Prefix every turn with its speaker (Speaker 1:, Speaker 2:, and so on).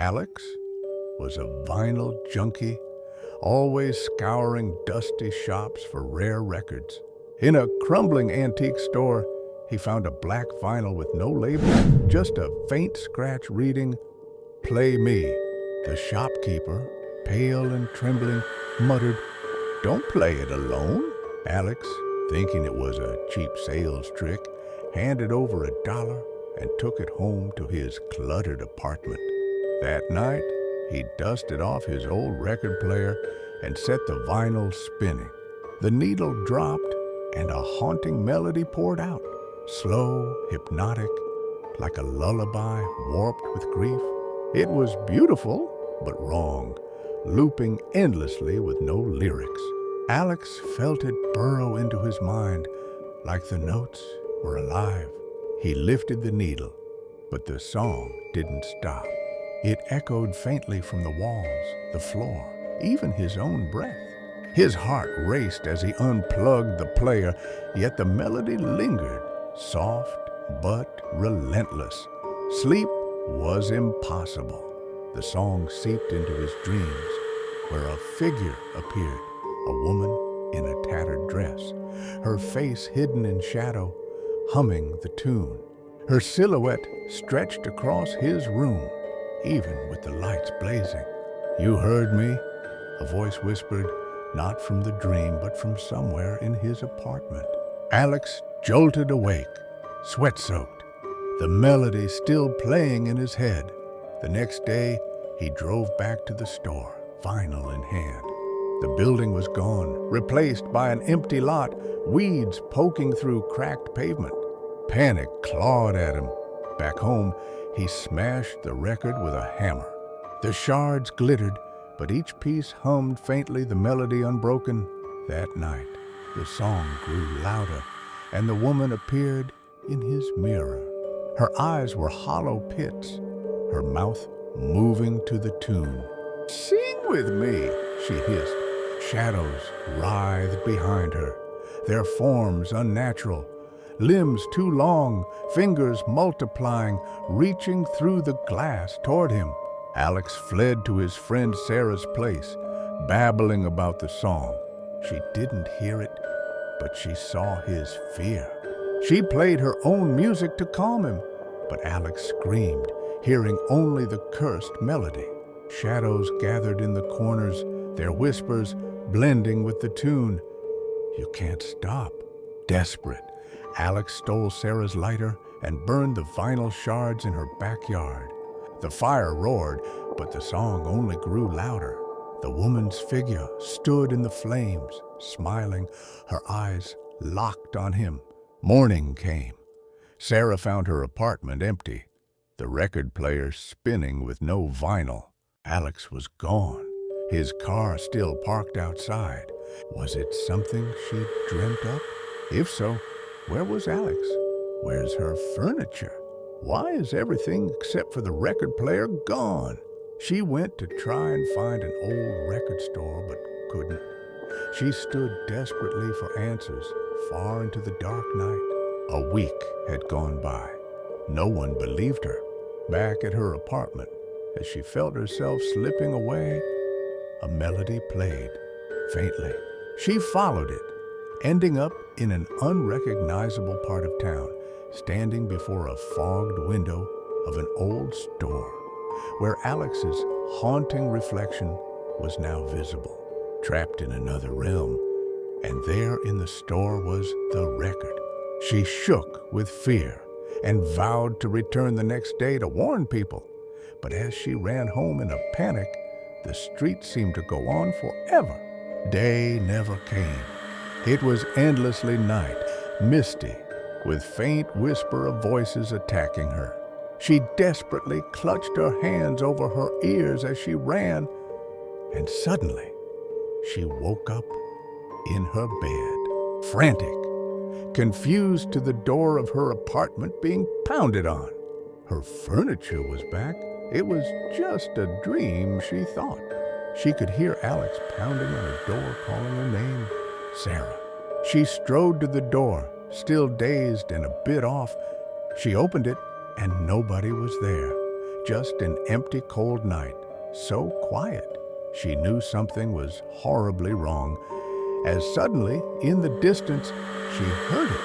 Speaker 1: Alex was a vinyl junkie, always scouring dusty shops for rare records. In a crumbling antique store, he found a black vinyl with no label, just a faint scratch reading, "Play Me." The shopkeeper, pale and trembling, muttered, "Don't play it alone." Alex, thinking it was a cheap sales trick, handed over $1 and took it home to his cluttered apartment. That night, he dusted off his old record player and set the vinyl spinning. The needle dropped and a haunting melody poured out, slow, hypnotic, like a lullaby warped with grief. It was beautiful, but wrong, looping endlessly with no lyrics. Alex felt it burrow into his mind like the notes were alive. He lifted the needle, but the song didn't stop. It echoed faintly from the walls, the floor, even his own breath. His heart raced as he unplugged the player, yet the melody lingered, soft but relentless. Sleep was impossible. The song seeped into his dreams, where a figure appeared, a woman in a tattered dress, her face hidden in shadow, humming the tune. Her silhouette stretched across his room, even with the lights blazing. "You heard me?" a voice whispered, not from the dream, but from somewhere in his apartment. Alex jolted awake, sweat-soaked, the melody still playing in his head. The next day, he drove back to the store, vinyl in hand. The building was gone, replaced by an empty lot, weeds poking through cracked pavement. Panic clawed at him. Back home, he smashed the record with a hammer. The shards glittered, but each piece hummed faintly, the melody unbroken. That night, the song grew louder, and the woman appeared in his mirror. Her eyes were hollow pits, her mouth moving to the tune. "Sing with me," she hissed. Shadows writhed behind her, their forms unnatural, limbs too long, fingers multiplying, reaching through the glass toward him. Alex fled to his friend Sarah's place, babbling about the song. She didn't hear it, but she saw his fear. She played her own music to calm him, but Alex screamed, hearing only the cursed melody. Shadows gathered in the corners, their whispers blending with the tune. "You can't stop." Desperate, Alex stole Sarah's lighter and burned the vinyl shards in her backyard. The fire roared, but the song only grew louder. The woman's figure stood in the flames, smiling, her eyes locked on him. Morning came. Sarah found her apartment empty, the record player spinning with no vinyl. Alex was gone, his car still parked outside. Was it something she'd dreamt up? If so, where was Alex? Where's her furniture? Why is everything except for the record player gone? She went to try and find an old record store, but couldn't. She stood desperately for answers, far into the dark night. A week had gone by. No one believed her. Back at her apartment, as she felt herself slipping away, a melody played, faintly. She followed it, ending up in an unrecognizable part of town, standing before a fogged window of an old store, where Alex's haunting reflection was now visible, trapped in another realm, and there in the store was the record. She shook with fear and vowed to return the next day to warn people. But as she ran home in a panic, the street seemed to go on forever. Day never came. It was endlessly night, misty, with faint whisper of voices attacking her. She desperately clutched her hands over her ears as she ran, and suddenly she woke up in her bed, frantic, confused, to the door of her apartment being pounded on. Her furniture was back. It was just a dream, she thought. She could hear Alex pounding on her door, calling her name, Sarah. She strode to the door, still dazed and a bit off. She opened it, and nobody was there. just an empty, cold night, so quiet she knew something was horribly wrong, as suddenly, in the distance, she heard it.